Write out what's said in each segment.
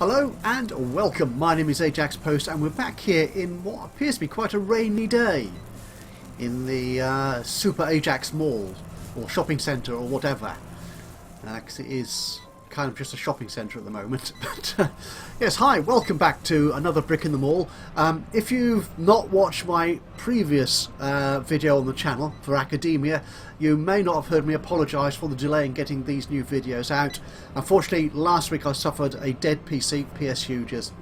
Hello and welcome, my name is Ajaxpost and we're back here in what appears to be quite a rainy day in the Super Ajax Mall or shopping centre or whatever, because it is kind of just a shopping centre at the moment. But yes, hi, welcome back to another Brick in the Mall. If you've not watched my previous video on the channel for Academia, you may not have heard me apologise for the delay in getting these new videos out. Unfortunately, last week I suffered a dead PC. PSU just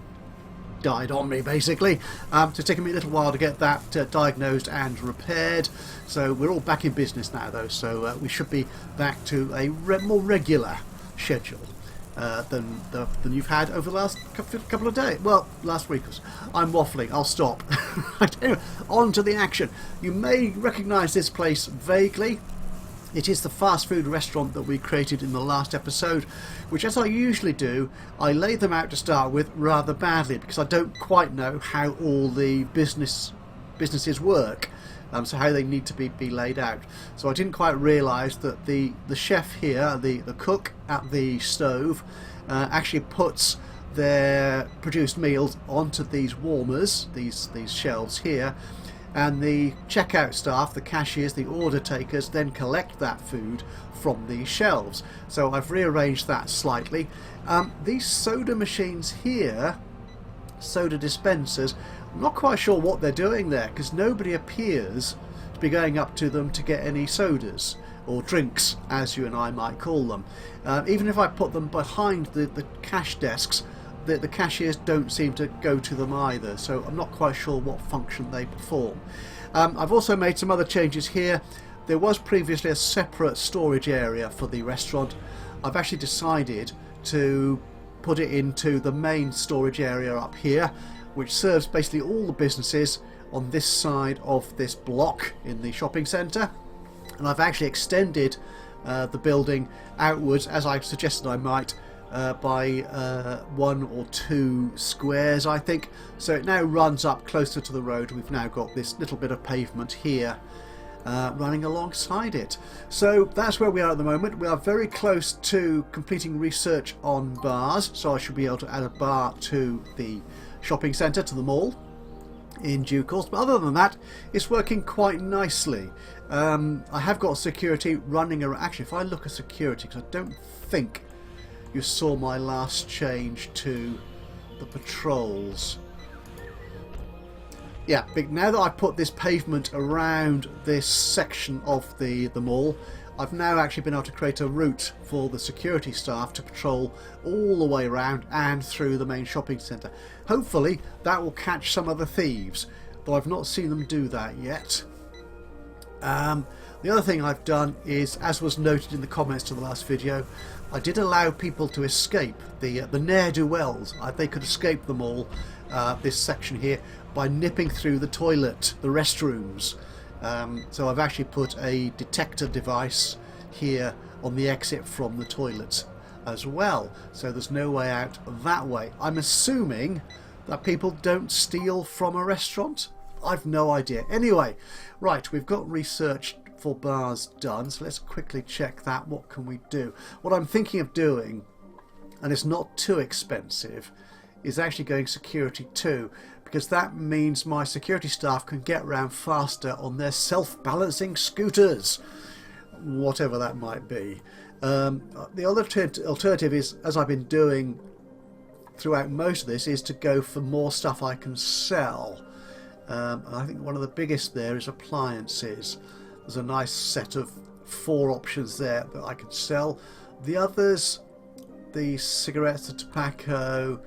died on me, basically. So it's taken me a little while to get that diagnosed and repaired. So we're all back in business now, though, so we should be back to a more regular schedule than you've had over the last couple of days. Well, last week. I'm waffling. I'll stop. On to the action. You may recognise this place vaguely. It is the fast food restaurant that we created in the last episode, which, as I usually do, I lay them out to start with rather badly because I don't quite know how all the businesses work. So how they need to be laid out. So I didn't quite realise that the chef here, the cook at the stove, actually puts their produced meals onto these warmers, these shelves here, and the checkout staff, the cashiers, the order takers, then collect that food from the shelves. So I've rearranged that slightly. These soda machines here, soda dispensers, I'm not quite sure what they're doing there because nobody appears to be going up to them to get any sodas or drinks, as you and I might call them. Even if I put them behind the cash desks, the cashiers don't seem to go to them either, so I'm not quite sure what function they perform. I've also made some other changes here. There was previously a separate storage area for the restaurant. I've actually decided to put it into the main storage area up here, which serves basically all the businesses on this side of this block in the shopping centre. And I've actually extended the building outwards, as I suggested I might, by 1 or 2 squares, I think. So it now runs up closer to the road. We've now got this little bit of pavement here running alongside it. So that's where we are at the moment. We are very close to completing research on bars, so I should be able to add a bar to the shopping centre, to the mall, in due course. But other than that, it's working quite nicely. I have got security running around. Actually, if I look at security, because I don't think you saw my last change to the patrols. Yeah, but now that I've put this pavement around this section of the mall, I've now actually been able to create a route for the security staff to patrol all the way around and through the main shopping centre. Hopefully that will catch some of the thieves, though I've not seen them do that yet. The other thing I've done is, as was noted in the comments to the last video, I did allow people to escape, the ne'er-do-wells. They could escape the mall, this section here, by nipping through the toilet, the restrooms. So I've actually put a detector device here on the exit from the toilets as well, so there's no way out that way. I'm assuming that people don't steal from a restaurant. I've no idea. Anyway, right, we've got research for bars done, so let's quickly check that. What can we do? What I'm thinking of doing, and it's not too expensive, is actually going security too, because that means my security staff can get around faster on their self-balancing scooters, whatever that might be. The other alternative is, as I've been doing throughout most of this, is to go for more stuff I can sell. And I think one of the biggest there is appliances. There's a nice set of 4 options there that I can sell. The others, the cigarettes, the tobacco,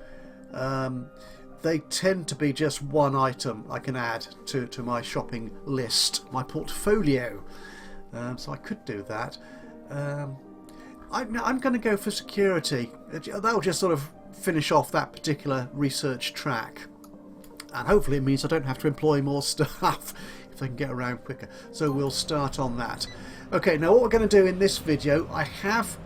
they tend to be just one item I can add to my shopping list, my portfolio. So I could do that. I'm going to go for security. That'll just sort of finish off that particular research track. And hopefully it means I don't have to employ more staff if I can get around quicker. So we'll start on that. Okay, now what we're going to do in this video, I have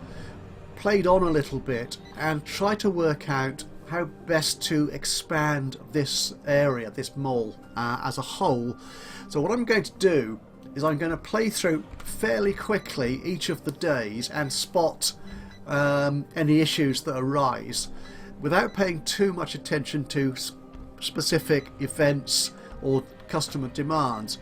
played on a little bit and tried to work out how best to expand this area, this mall, as a whole. So what I'm going to do is I'm going to play through fairly quickly each of the days and spot any issues that arise. without paying too much attention to specific events or customer demands.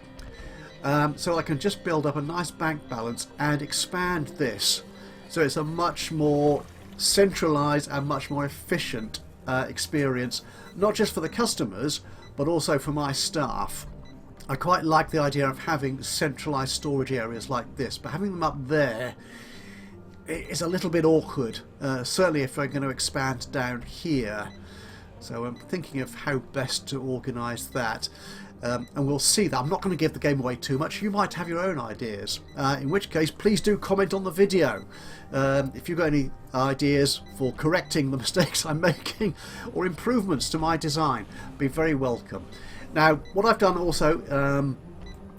So I can just build up a nice bank balance and expand this. So it's a much more centralized and much more efficient experience, not just for the customers, but also for my staff. I quite like the idea of having centralized storage areas like this, but having them up there is a little bit awkward, certainly if we're going to expand down here. So I'm thinking of how best to organise that. And we'll see that. I'm not going to give the game away too much. You might have your own ideas, in which case please do comment on the video if you've got any ideas for correcting the mistakes I'm making or improvements to my design. Be very welcome. Now what I've done also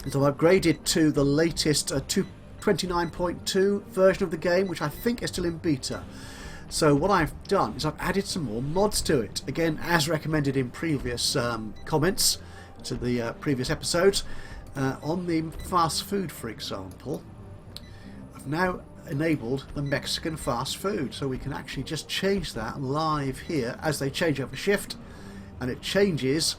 is I've upgraded to the latest 2.29.2 version of the game, which I think is still in beta. So what I've done is I've added some more mods to it, again as recommended in previous comments to the previous episodes. On the fast food, for example, I've now enabled the Mexican fast food, so we can actually just change that live here as they change over shift, and it changes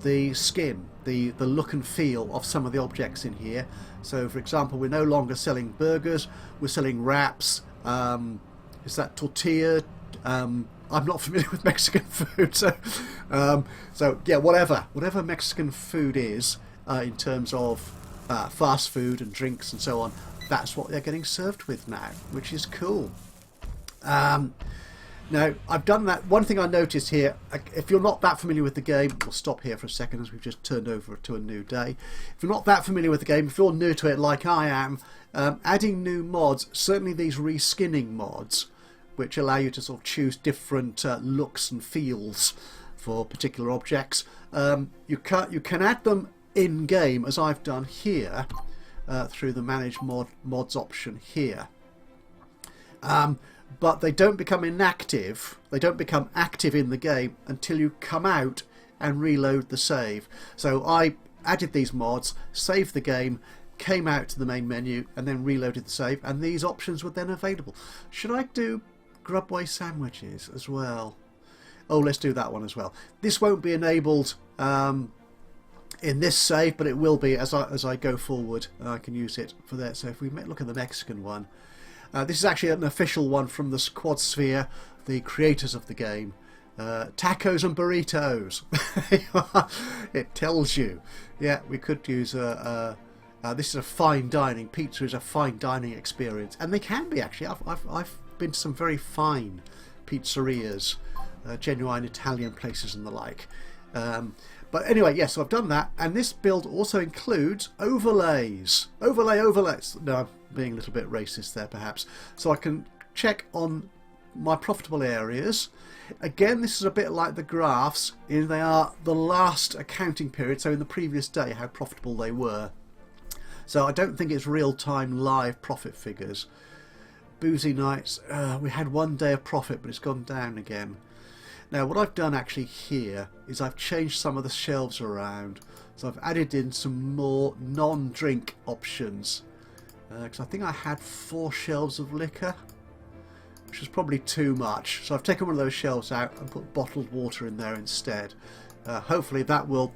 the skin, the look and feel of some of the objects in here. So for example, we're no longer selling burgers, we're selling wraps. Is that tortilla? I'm not familiar with Mexican food, so yeah, whatever Mexican food is in terms of fast food and drinks and so on, that's what they're getting served with now, which is cool. Now I've done that. One thing I noticed here, if you're not that familiar with the game, we'll stop here for a second as we've just turned over to a new day. If you're not that familiar with the game, if you're new to it like I am, adding new mods, certainly these reskinning mods, which allow you to sort of choose different looks and feels for particular objects. You can add them in game, as I've done here, through the Manage Mods option here. But they don't become inactive. They don't become active in the game until you come out and reload the save. So I added these mods, saved the game, came out to the main menu, and then reloaded the save, and these options were then available. Should I do Grubway sandwiches as well? Oh, let's do that one as well. This won't be enabled in this save, but it will be as I go forward. I can use it for that. So if we look at the Mexican one, this is actually an official one from the Squad Sphere, the creators of the game. Tacos and burritos. It tells you. Yeah, we could use this is a fine dining. Pizza is a fine dining experience, and they can be actually. I've been to some very fine pizzerias, genuine Italian places and the like. But anyway, yes, so I've done that, and this build also includes overlays. Overlays. No, I'm being a little bit racist there perhaps. So I can check on my profitable areas. Again, this is a bit like the graphs, in they are the last accounting period, so in the previous day how profitable they were. So I don't think it's real-time live profit figures. Boozy nights, we had 1 day of profit, but it's gone down again. Now what I've done actually here is I've changed some of the shelves around. So I've added in some more non-drink options. Because I think I had 4 shelves of liquor, which was probably too much. So I've taken one of those shelves out and put bottled water in there instead. Hopefully that will,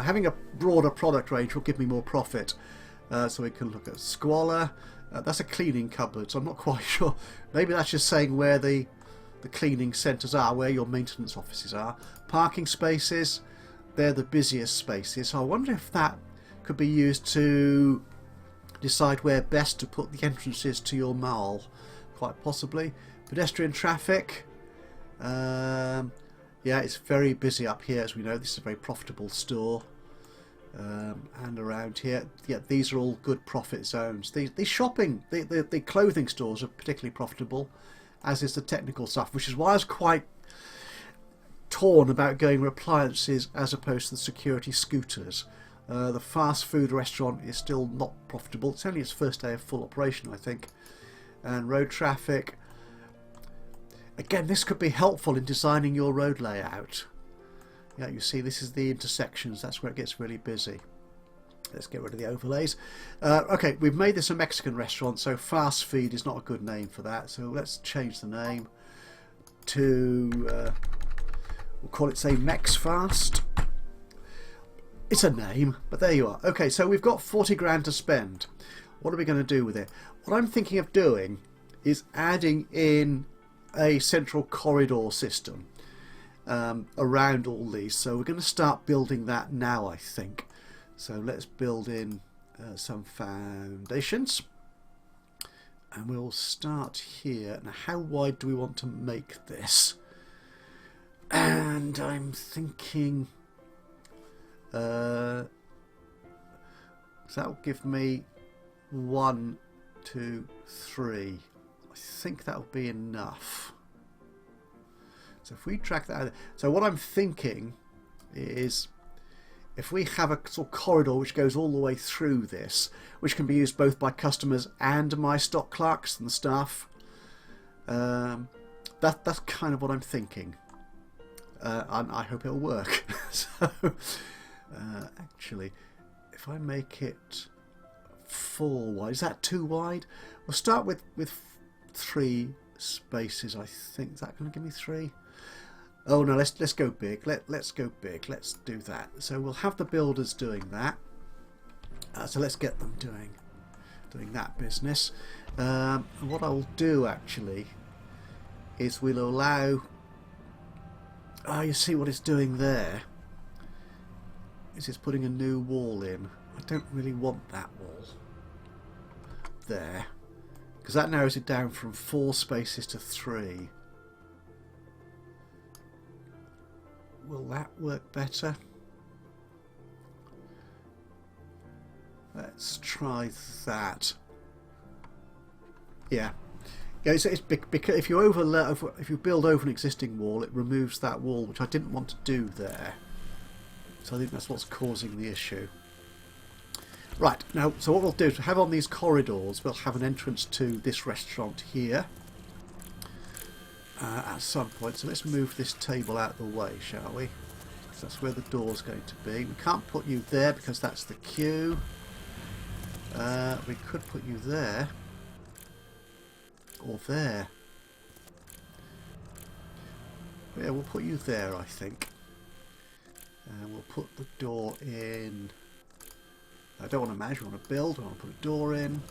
having a broader product range will give me more profit. So we can look at squalor. That's a cleaning cupboard, so I'm not quite sure. Maybe that's just saying where the cleaning centres are, where your maintenance offices are. Parking spaces, they're the busiest spaces. So I wonder if that could be used to decide where best to put the entrances to your mall. Quite possibly. Pedestrian traffic. Yeah, it's very busy up here, as we know. This is a very profitable store. And around here, yeah, these are all good profit zones. The shopping, the clothing stores are particularly profitable, as is the technical stuff, which is why I was quite torn about going with appliances as opposed to the security scooters. The fast food restaurant is still not profitable. It's only its first day of full operation, I think. And road traffic. Again, this could be helpful in designing your road layout. Yeah, you see, this is the intersections. That's where it gets really busy. Let's get rid of the overlays. Okay, we've made this a Mexican restaurant, so fast food is not a good name for that. So let's change the name. to, we'll call it, say, Mexfast. It's a name, but there you are. Okay, so we've got 40 grand to spend. What are we going to do with it? What I'm thinking of doing is adding in a central corridor system around all these. So we're going to start building that now, I think. So let's build in some foundations. And we'll start here. Now, how wide do we want to make this? And I'm thinking... so that'll give me 1, 2, 3. I think that'll be enough. So if we track that out, so what I'm thinking is if we have a sort of corridor which goes all the way through this, which can be used both by customers and my stock clerks and staff, that's kind of what I'm thinking. And I hope it'll work. So actually, if I make it 4 wide, is that too wide? We'll start with 3 spaces, I think. Is that going to give me 3? Oh no, let's go big. Let's go big. Let's do that. So we'll have the builders doing that. So let's get them doing that business. What I'll do actually is we'll allow. Oh, you see what it's doing there? It's putting a new wall in. I don't really want that wall there, because that narrows it down from 4 spaces to 3. Will that work better? Let's try that. Yeah. Yeah, it's because if you build over an existing wall, it removes that wall, which I didn't want to do there. So I think that's what's causing the issue. Right, now, so what we'll do is have on these corridors, we'll have an entrance to this restaurant here at some point. So let's move this table out of the way, shall we? Because that's where the door's going to be. We can't put you there because that's the queue. We could put you there. Or there. Yeah, we'll put you there, I think. And we'll put the door in. I don't want to manage, we want to build. I want to put a door in.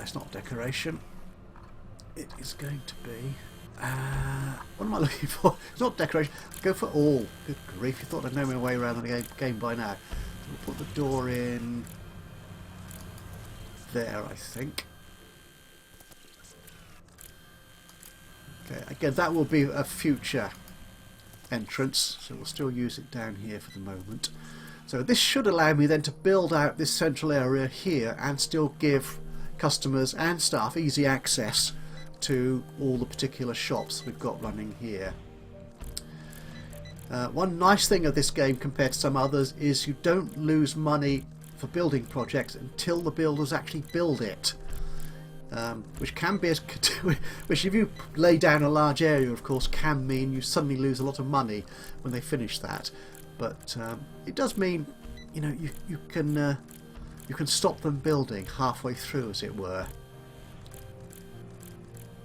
It's not decoration. It is going to be. What am I looking for? It's not decoration. Go for all. Good grief! You thought I'd know my way around the game by now. So we'll put the door in there, I think. Okay, again, that will be a future entrance, so we'll still use it down here for the moment. So this should allow me then to build out this central area here and still give customers and staff easy access to all the particular shops we've got running here. One nice thing of this game compared to some others is you don't lose money for building projects until the builders actually build it. Which can be, which if you lay down a large area, of course, can mean you suddenly lose a lot of money when they finish that. But it does mean, you know, you can stop them building halfway through, as it were,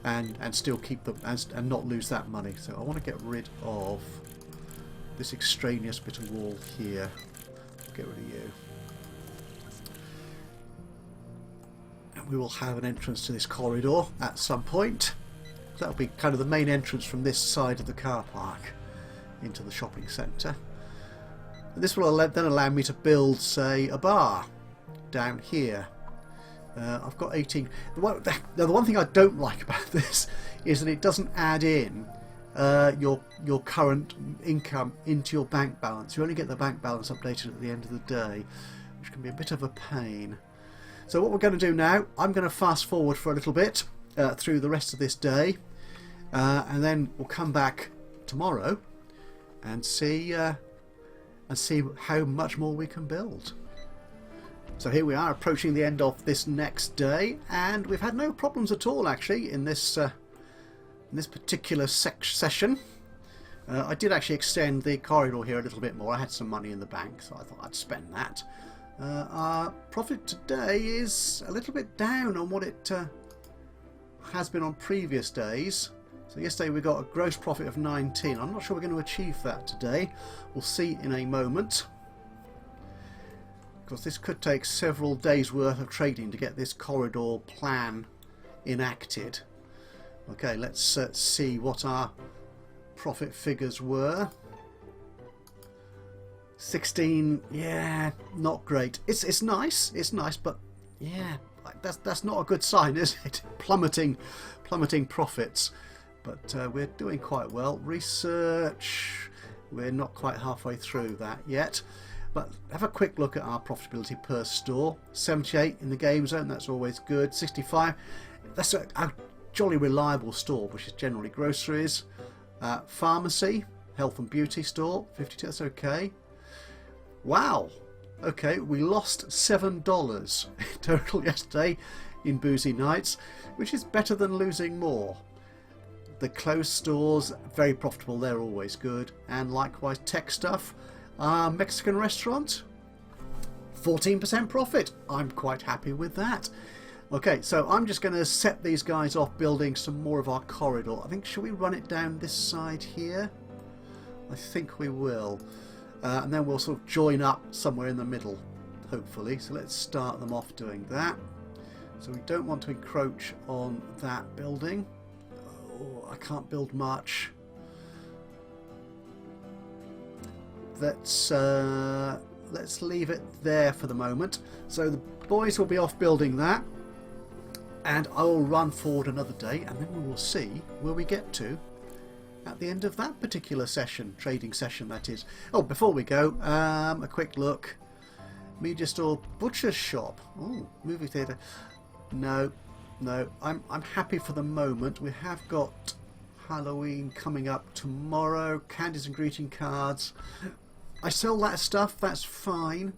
and still keep them and not lose that money. So I want to get rid of this extraneous bit of wall here. Get rid of you. We will have an entrance to this corridor at some point. That'll be kind of the main entrance from this side of the car park into the shopping centre. And this will then allow me to build, say, a bar down here. I've got 18. Now, the one thing I don't like about this is that it doesn't add in your current income into your bank balance. You only get the bank balance updated at the end of the day, which can be a bit of a pain. So what we're going to do now, I'm going to fast forward for a little bit through the rest of this day, and then we'll come back tomorrow and see how much more we can build. So here we are approaching the end of this next day, and we've had no problems at all actually in this particular session. I did actually extend the corridor here a little bit more. I had some money in the bank, so I thought I'd spend that. Our profit today is a little bit down on what it has been on previous days. So yesterday we got a gross profit of 19. I'm not sure we're going to achieve that today. We'll see in a moment. Because this could take several days worth of trading to get this corridor plan enacted. Okay, let's see what our profit figures were. 16, yeah, not great. It's nice, but yeah, that's not a good sign, is it? Plummeting profits. But we're doing quite well. Research, we're not quite halfway through that yet. But have a quick look at our profitability per store. 78 in the game zone, that's always good. 65, that's a jolly reliable store, which is generally groceries. Pharmacy, health and beauty store, 52, that's okay. Wow, okay, we lost $7 total yesterday in Boozy Nights, which is better than losing more. The closed stores, very profitable, they're always good. And likewise tech stuff. Mexican restaurant, 14% profit. I'm quite happy with that. Okay, so I'm just going to set these guys off building some more of our corridor. I think, should we run it down this side here? I think we will. And then we'll sort of join up somewhere in the middle, hopefully. So let's start them off doing that. So we don't want to encroach on that building. Oh, I can't build much. Let's leave it there for the moment. So the boys will be off building that, and I will run forward another day, and then we will see where we get to at the end of that particular session, trading session that is. Oh, before we go, a quick look. Media store, butcher's shop. Oh, movie theatre. No, I'm happy for the moment. We have got Halloween coming up tomorrow. Candies and greeting cards. I sell that stuff, that's fine.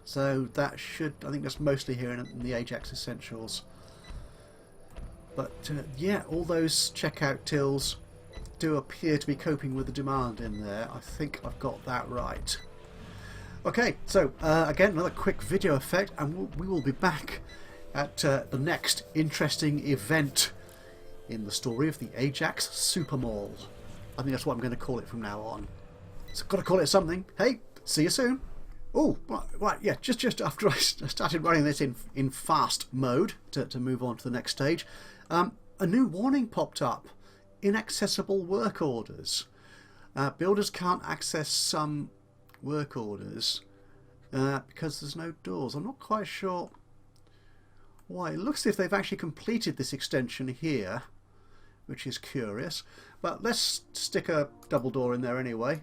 So that should, I think that's mostly here in the Ajax Essentials. But yeah, all those checkout tills do appear to be coping with the demand in there. I think I've got that right. Okay, so again, another quick video effect, and we will be back at the next interesting event in the story of the Ajax Super Mall. I think that's what I'm going to call it from now on. So got to call it something. Hey, see you soon. Oh, right, yeah, just after I started running this in fast mode to move on to the next stage, a new warning popped up. Inaccessible work orders. Builders can't access some work orders because there's no doors. I'm not quite sure why. It looks as if they've actually completed this extension here, which is curious. But let's stick a double door in there anyway.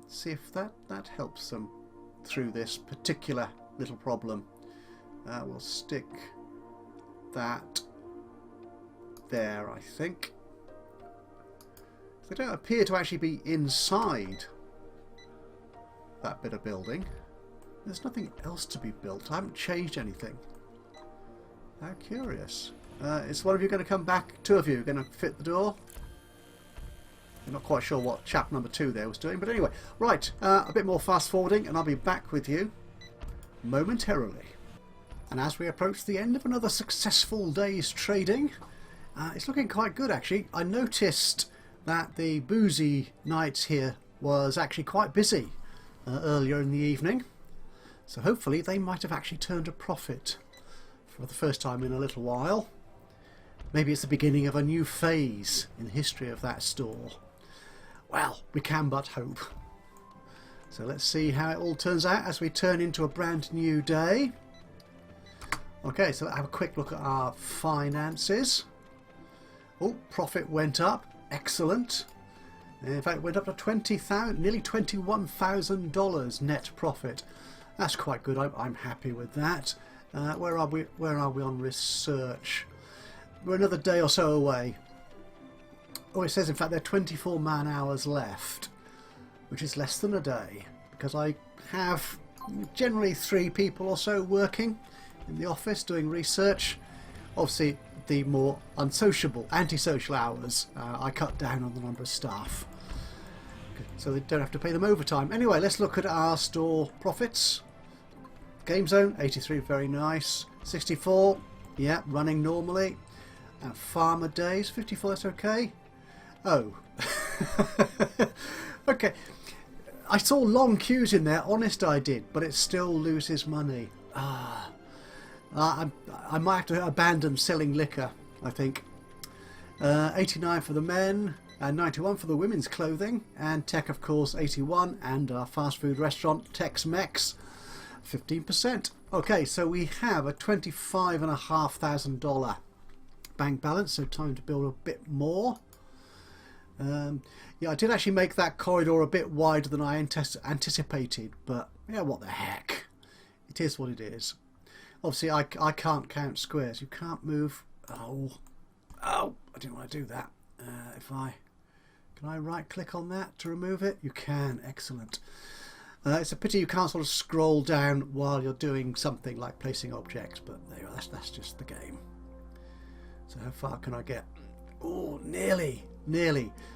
See if that helps them through this particular little problem. We'll stick that there, I think. They don't appear to actually be inside that bit of building. There's nothing else to be built. I haven't changed anything. How curious. Is one of you going to come back? Two of you are going to fit the door? I'm not quite sure what chap number 2 there was doing, but anyway. Right, a bit more fast forwarding and I'll be back with you momentarily. And as we approach the end of another successful day's trading, it's looking quite good actually. I noticed that the Boozy Nights here was actually quite busy earlier in the evening. So hopefully they might have actually turned a profit for the first time in a little while. Maybe it's the beginning of a new phase in the history of that store. Well, we can but hope. So let's see how it all turns out as we turn into a brand new day. Okay, so let's have a quick look at our finances. Oh, profit went up. Excellent. In fact, it went up to nearly $21,000 net profit. That's quite good. I'm happy with that. Where are we on research? We're another day or so away. Oh, it says in fact there are 24 man hours left, which is less than a day, because I have generally 3 people or so working in the office doing research. Obviously the more unsociable, antisocial hours, I cut down on the number of staff, so they don't have to pay them overtime. Anyway, let's look at our store profits. Game zone 83, very nice. 64, yeah, running normally. And farmer days, 54, that's okay. Oh. Okay. I saw long queues in there, honest I did, but it still loses money. I might have to abandon selling liquor, I think. 89 for the men, and 91 for the women's clothing, and tech, of course, 81, and our fast food restaurant, Tex-Mex, 15%. Okay, so we have a $25,500 bank balance, so time to build a bit more. Yeah, I did actually make that corridor a bit wider than I anticipated, but yeah, what the heck. It is what it is. Obviously, I can't count squares. You can't move. Oh, I didn't want to do that. Can I right click on that to remove it? You can. Excellent. It's a pity you can't sort of scroll down while you're doing something like placing objects, but there you are. That's just the game. So how far can I get? Oh, nearly.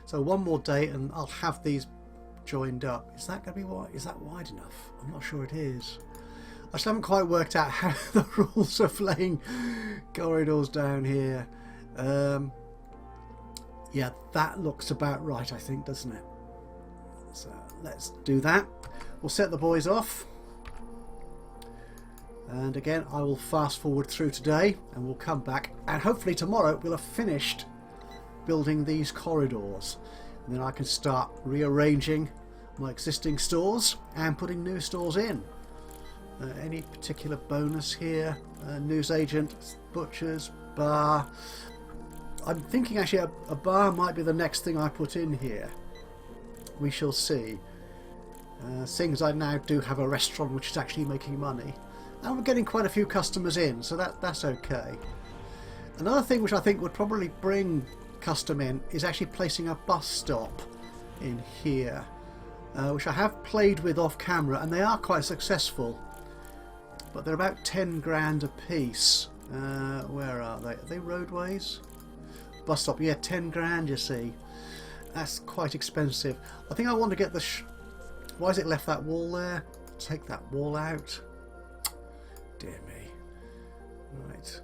So one more day and I'll have these joined up. Is that going to be wide? Is that wide enough? I'm not sure it is. I still haven't quite worked out how the rules of laying corridors down here. Yeah, that looks about right, I think, doesn't it? So let's do that. We'll set the boys off. And again, I will fast forward through today and we'll come back. And hopefully tomorrow we'll have finished building these corridors. And then I can start rearranging my existing stores and putting new stores in. Any particular bonus here? Newsagent, butchers, bar. I'm thinking actually a bar might be the next thing I put in here. We shall see. Seeing as I now do have a restaurant which is actually making money. And we're getting quite a few customers in, so that's okay. Another thing which I think would probably bring custom in is actually placing a bus stop in here. Which I have played with off camera and they are quite successful. But they're about 10 grand a piece. Where are they? Are they roadways? Bus stop, yeah, 10 grand you see. That's quite expensive. I think I want to get the... Why has it left that wall there? Take that wall out. Dear me. Right.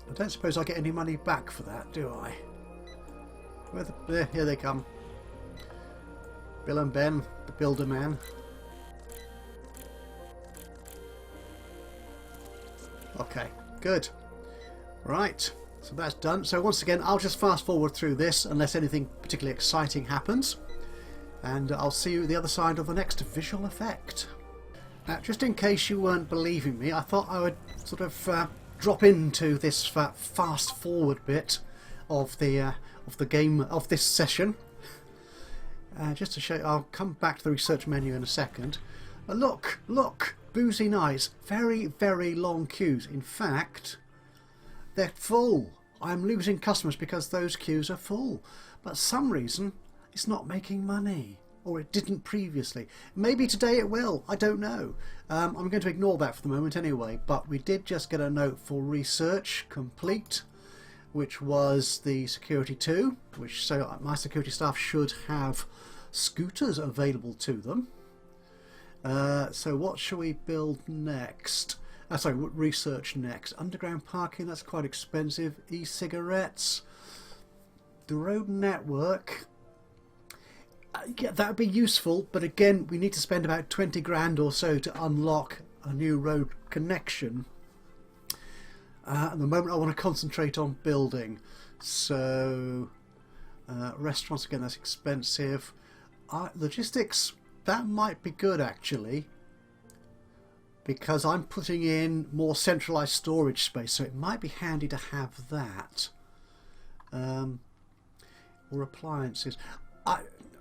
I don't suppose I get any money back for that, do I? Here they come. Bill and Ben, the builder man. Okay, good. Right, so that's done. So once again, I'll just fast forward through this unless anything particularly exciting happens. And I'll see you at the other side of the next visual effect. Now, just in case you weren't believing me, I thought I would sort of drop into this fast forward bit of the game, of this session. Just to show you, I'll come back to the research menu in a second. Look! Boozy nights. Very, very long queues. In fact, they're full. I'm losing customers because those queues are full. But for some reason, it's not making money. Or it didn't previously. Maybe today it will. I don't know. I'm going to ignore that for the moment anyway. But we did just get a note for research complete, which was the security 2. So my security staff should have scooters available to them. So what shall we build next? Sorry, research next. Underground parking, that's quite expensive. E-cigarettes. The road network. Yeah, that would be useful, but again, we need to spend about 20 grand or so to unlock a new road connection. At the moment, I want to concentrate on building. So, restaurants, again, that's expensive. Logistics, that might be good actually, because I'm putting in more centralized storage space, so it might be handy to have that. Or appliances.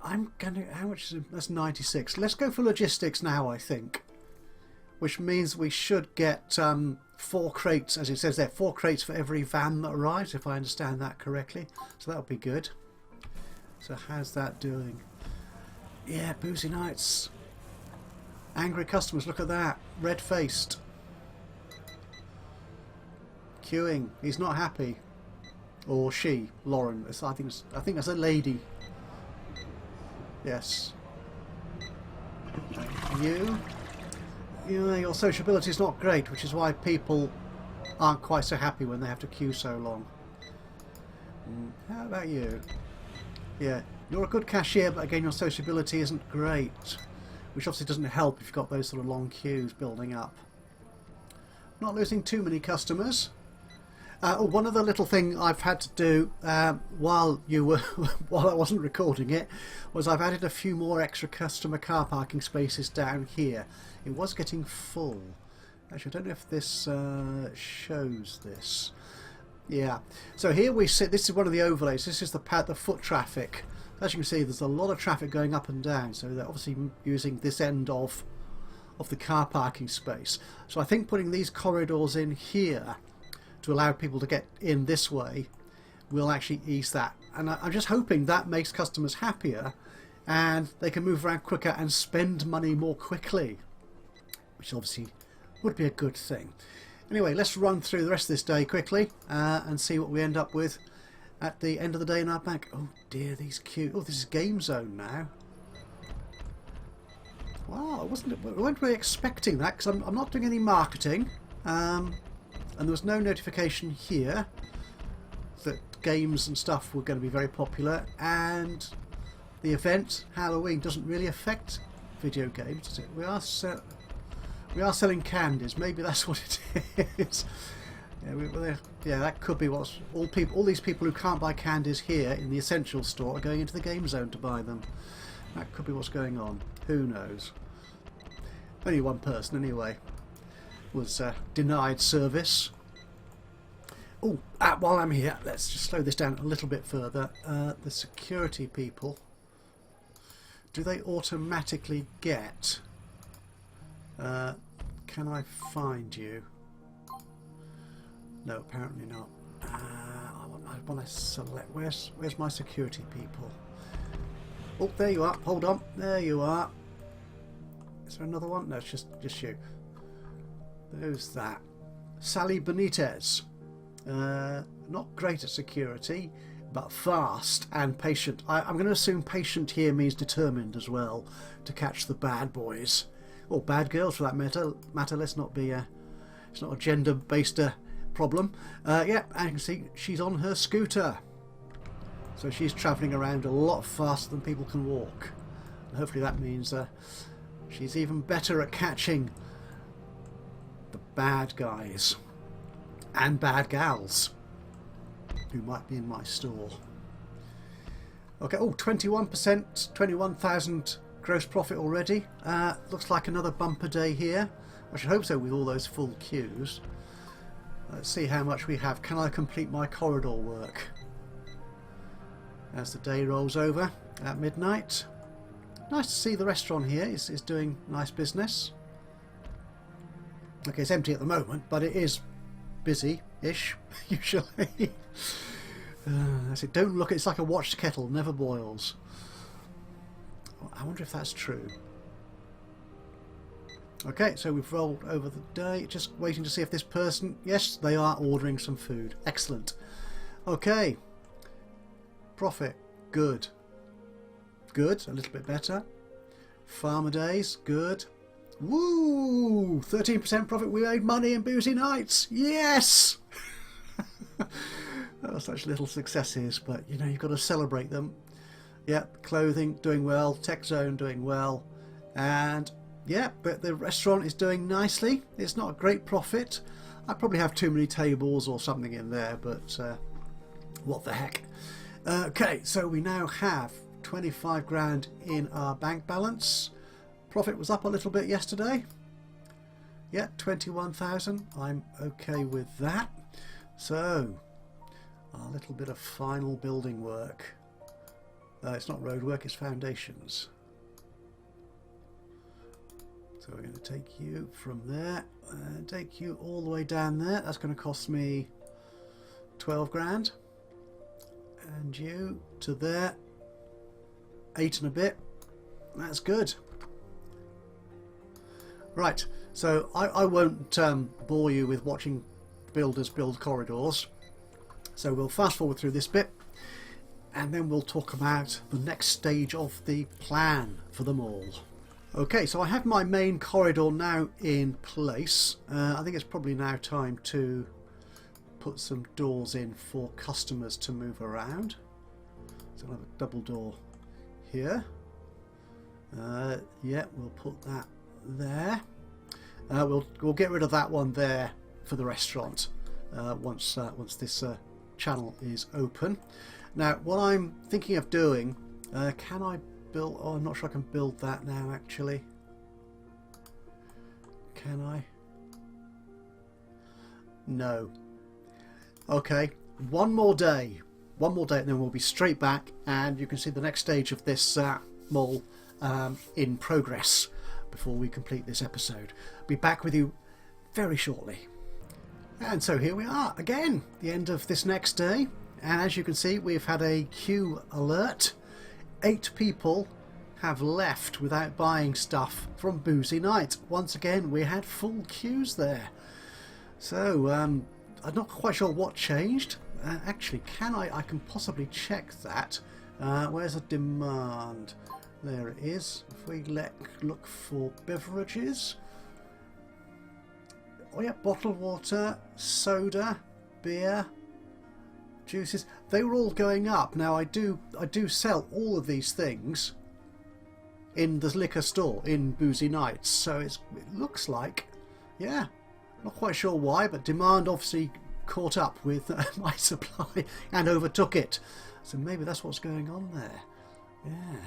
I'm gonna, how much is it? That's 96. Let's go for logistics now, I think, which means we should get 4 crates, as it says there, 4 crates for every van that arrives, if I understand that correctly. So that'll be good. So how's that doing? Yeah, boozy nights. Angry customers, look at that. Red-faced. Queuing. He's not happy. Or she, Lauren. I think that's a lady. Yes. You? Yeah, your sociability is not great, which is why people aren't quite so happy when they have to queue so long. How about you? Yeah, you're a good cashier, but again your sociability isn't great, which obviously doesn't help if you've got those sort of long queues building up. Not losing too many customers. One other little thing I've had to do while I wasn't recording it was I've added a few more extra customer car parking spaces down here. It was getting full. Actually, I don't know if this shows this. Yeah. So here we sit. This is one of the overlays. This is the foot traffic. As you can see, there's a lot of traffic going up and down. So they're obviously using this end of the car parking space. So I think putting these corridors in here to allow people to get in this way will actually ease that, and I'm just hoping that makes customers happier and they can move around quicker and spend money more quickly, which obviously would be a good thing. Anyway, let's run through the rest of this day quickly and see what we end up with at the end of the day in our bank. Oh dear, these queues. Oh, this is game zone now. Wow, I weren't really expecting that because I'm not doing any marketing. And there was no notification here that games and stuff were going to be very popular, and the event Halloween doesn't really affect video games, does it? We are selling candies. Maybe that's what it is. Yeah, that could be what's all these people who can't buy candies here in the Essential store are going into the game zone to buy them. That could be what's going on. Who knows? Only one person anyway was denied service. Oh, while I'm here, let's just slow this down a little bit further. The security people, do they automatically get... can I find you? No, apparently not. I want to select... Where's my security people? Oh, there you are. Hold on. There you are. Is there another one? No, it's just you. Who's that? Sally Benitez. Not great at security, but fast and patient. I'm going to assume patient here means determined as well to catch the bad boys. Or bad girls for that matter. Let's not be it's not a gender-based problem. Yeah, and you can see she's on her scooter. So she's travelling around a lot faster than people can walk. And hopefully that means she's even better at catching the bad guys and bad gals who might be in my store. Okay, oh, 21%, 21,000 gross profit already. Looks like another bumper day here. I should hope so with all those full queues. Let's see how much we have. Can I complete my corridor work as the day rolls over at midnight? Nice to see the restaurant here is doing nice business. Okay, it's empty at the moment, but it is busy-ish, usually. That's it. Don't look, it's like a watched kettle, never boils. I wonder if that's true. Okay, so we've rolled over the day, just waiting to see if this person... Yes, they are ordering some food. Excellent. Okay. Profit. Good. Good. A little bit better. Farmer days. Good. Woo! 13% profit. We made money in boozy nights. Yes! Oh, such little successes, but you know, you've got to celebrate them. Yep, clothing doing well, tech zone doing well, and yeah, but the restaurant is doing nicely. It's not a great profit. I probably have too many tables or something in there, but what the heck. Okay, so we now have 25 grand in our bank balance. Profit was up a little bit yesterday. Yeah, 21,000. I'm okay with that. So, a little bit of final building work. It's not road work, it's foundations. So we're going to take you from there and take you all the way down there. That's going to cost me 12 grand. And you to there, 8 and a bit. That's good. Right, so I won't bore you with watching builders build corridors. So we'll fast forward through this bit and then we'll talk about the next stage of the plan for them all. Okay, so I have my main corridor now in place. I think it's probably now time to put some doors in for customers to move around. So I'll have a double door here. Yeah, we'll put that there. We'll get rid of that one there for the restaurant once this channel is open. Now, what I'm thinking of doing, can I build? Oh, I'm not sure I can build that now. Actually, can I? No. Okay, one more day, and then we'll be straight back, and you can see the next stage of this mall in progress before we complete this episode. I'll be back with you very shortly. And so here we are again, the end of this next day, and as you can see, we've had a queue alert. 8 people have left without buying stuff from Boozy Night. Once again, we had full queues there. So I'm not quite sure what changed. Actually, I can possibly check that. Where's the demand? There it is. If we look for beverages. Oh yeah, bottled water, soda, beer, juices. They were all going up. Now I do sell all of these things in the liquor store in Boozy Nights. So it looks like, yeah, not quite sure why, but demand obviously caught up with my supply and overtook it. So maybe that's what's going on there. Yeah.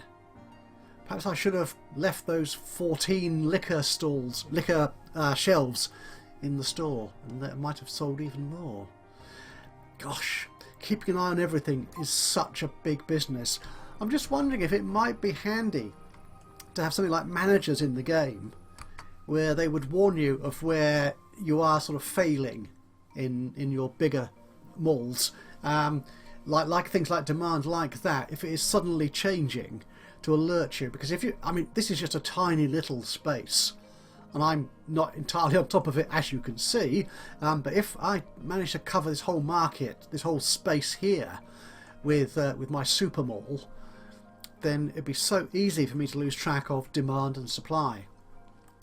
Perhaps I should have left those 14 liquor shelves in the store, and that might have sold even more. Gosh, keeping an eye on everything is such a big business. I'm just wondering if it might be handy to have something like managers in the game where they would warn you of where you are sort of failing in your bigger malls, like things like demand like that, if it is suddenly changing, to alert you. Because this is just a tiny little space and I'm not entirely on top of it, as you can see, but if I manage to cover this whole market, this whole space here with my super mall, then it'd be so easy for me to lose track of demand and supply.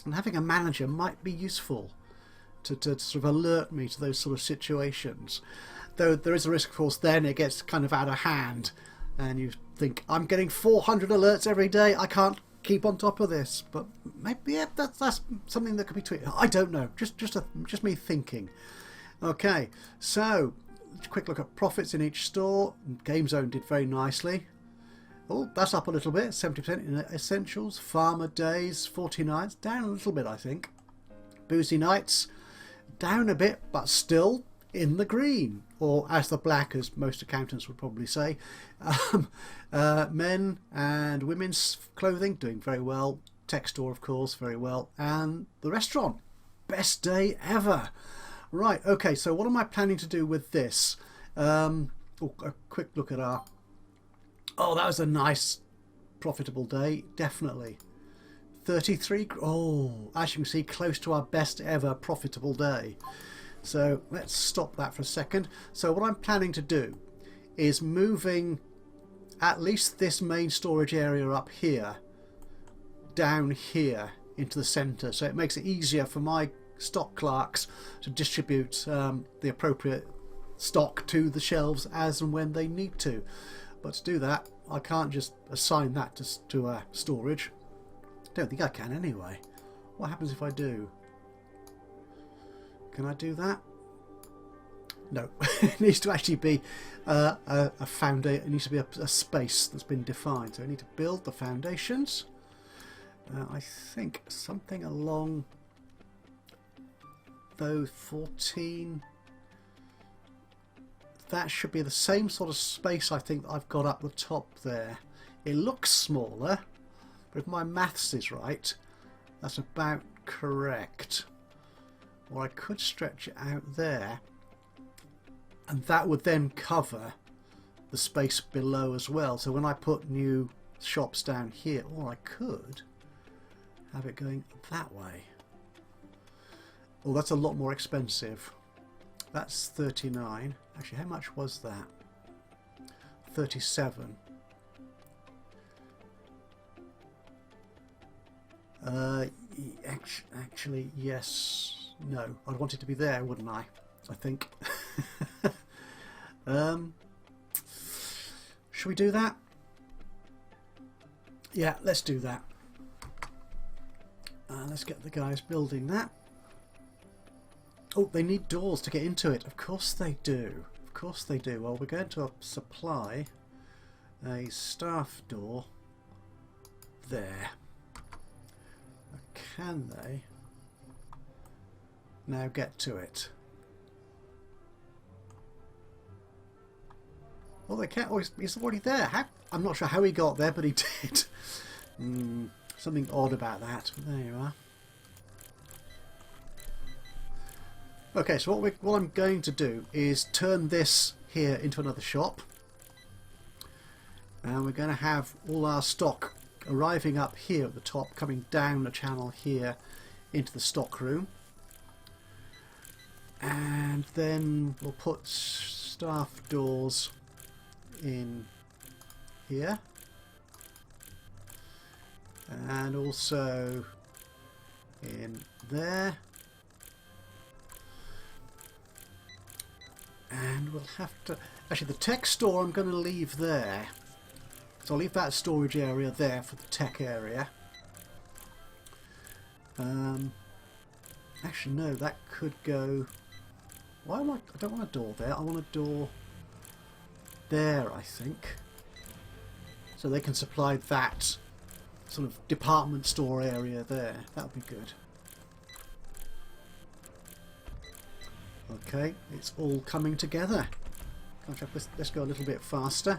And having a manager might be useful to sort of alert me to those sort of situations. Though there is a risk, of course, then it gets kind of out of hand and you think, I'm getting 400 alerts every day, I can't keep on top of this. But maybe that's something that could be tweaked. I don't know, just me thinking. Okay, so quick look at profits in each store. Game Zone did very nicely. Oh, that's up a little bit, 70% in Essentials. Farmer Days, 49, down a little bit, I think. Boozy Nights, down a bit, but still in the green, or as the black, as most accountants would probably say. Men and women's clothing doing very well. Tech store, of course, very well. And the restaurant, best day ever. Right, okay, so what am I planning to do with this? A quick look at our... Oh, that was a nice, profitable day, definitely. 33, oh, as you can see, close to our best ever profitable day. So let's stop that for a second. So what I'm planning to do is moving at least this main storage area up here, down here into the centre. So it makes it easier for my stock clerks to distribute the appropriate stock to the shelves as and when they need to. But to do that, I can't just assign that to storage. Don't think I can anyway. What happens if I do? Can I do that? No. It needs to actually be a foundation. It needs to be a space that's been defined. So I need to build the foundations. I think something along those 14. That should be the same sort of space I think I've got up the top there. It looks smaller, but if my maths is right, that's about correct. Or I could stretch it out there, and that would then cover the space below as well. So when I put new shops down here, or I could have it going that way. Oh, that's a lot more expensive. That's 39. Actually, how much was that? 37. Actually, yes. No. I'd want it to be there, wouldn't I? I think. Should we do that? Yeah, let's do that. Let's get the guys building that. Oh, they need doors to get into it. Of course they do. Of course they do. Well, we're going to supply a staff door there. Can they now get to it? Well, they can't. Oh, he's already there. How? I'm not sure how he got there, but he did. Something odd about that. But there you are. Okay, so what I'm going to do is turn this here into another shop, and we're going to have all our stock arriving up here at the top, coming down the channel here into the stock room, and then we'll put staff doors in here, and also in there, and we'll have to actually, the tech store I'm going to leave there, so I'll leave that storage area there for the tech area. Actually no, that could go, why am I don't want a door there, I want a door there, I think, so they can supply that sort of department store area there. That would be good. Okay, it's all coming together. Gosh, let's go a little bit faster.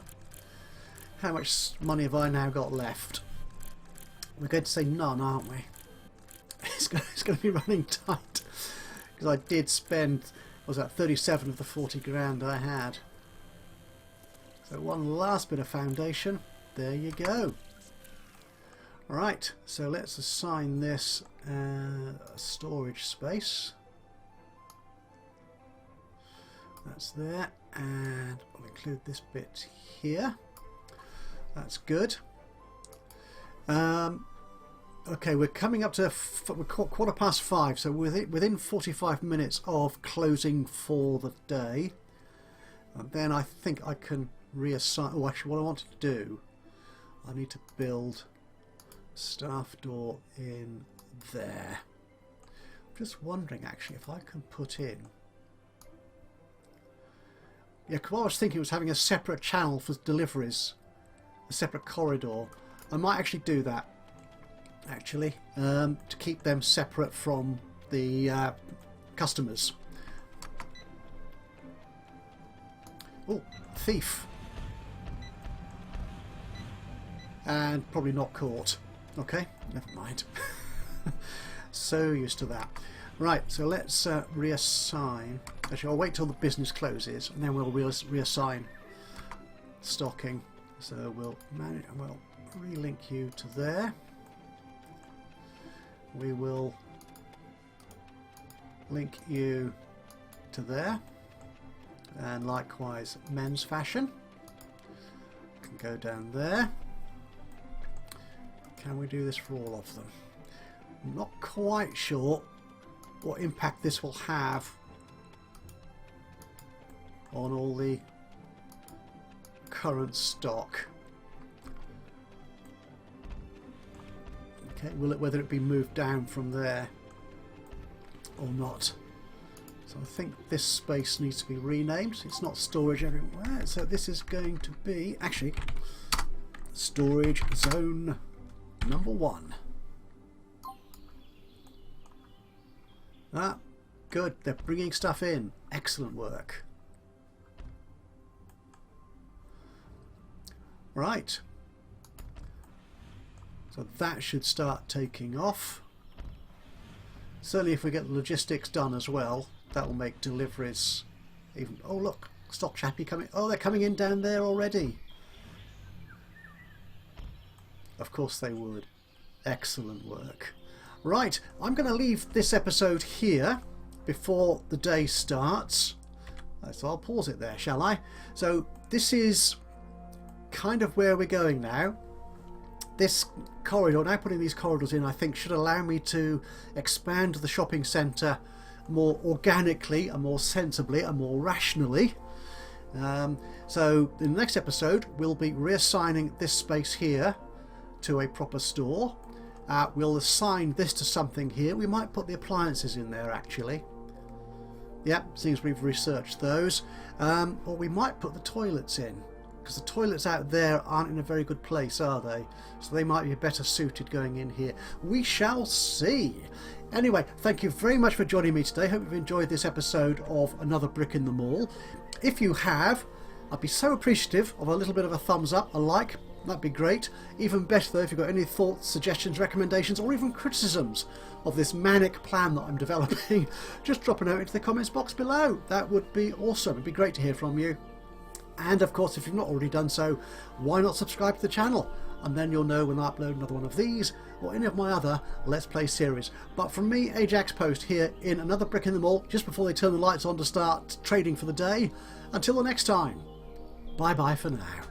How much money have I now got left? We're going to say none, aren't we? It's going to be running tight, because I did spend, what was that, 37 of the 40 grand I had. So one last bit of foundation. There you go. Right, so let's assign this storage space. That's there, and we'll include this bit here. That's good. Okay, we're coming up to we're 5:15, so within 45 minutes of closing for the day. And then I think I can reassign. Oh, actually, what I wanted to do, I need to build staff door in there. I'm just wondering actually if I can put in. Yeah, because what I was thinking was having a separate channel for deliveries, a separate corridor. I might actually do that, actually, to keep them separate from the customers. Oh, thief. And probably not caught. Okay, never mind. So used to that. Right, so let's reassign. Actually, I'll wait till the business closes, and then we'll reassign stocking. So we'll manage, and we'll relink you to there. We will link you to there, and likewise men's fashion can go down there. Can we do this for all of them? I'm not quite sure what impact this will have on all the current stock. Okay, whether it be moved down from there or not. So I think this space needs to be renamed. It's not storage everywhere, so this is going to be actually storage zone number 1. Ah, good. They're bringing stuff in. Excellent work. Right. So that should start taking off. Certainly if we get the logistics done as well, that will make deliveries even... Oh look, stock chappie coming... Oh, they're coming in down there already. Of course they would. Excellent work. Right, I'm going to leave this episode here before the day starts. So I'll pause it there, shall I? So this is kind of where we're going now. This corridor, now putting these corridors in, I think should allow me to expand the shopping centre more organically and more sensibly and more rationally. So in the next episode we'll be reassigning this space here to a proper store. We'll assign this to something here. We might put the appliances in there actually. Yep, seems we've researched those. Or we might put the toilets in, because the toilets out there aren't in a very good place, are they? So they might be better suited going in here. We shall see. Anyway, thank you very much for joining me today. Hope you've enjoyed this episode of Another Brick in the Mall. If you have, I'd be so appreciative of a little bit of a thumbs up, a like. That'd be great. Even better though if you've got any thoughts, suggestions, recommendations, or even criticisms of this manic plan that I'm developing, just drop a note into the comments box below. That would be awesome. It'd be great to hear from you. And of course, if you've not already done so, why not subscribe to the channel? And then you'll know when I upload another one of these or any of my other Let's Play series. But from me, Ajaxpost, here in Another Brick in the Mall, just before they turn the lights on to start trading for the day. Until the next time, bye bye for now.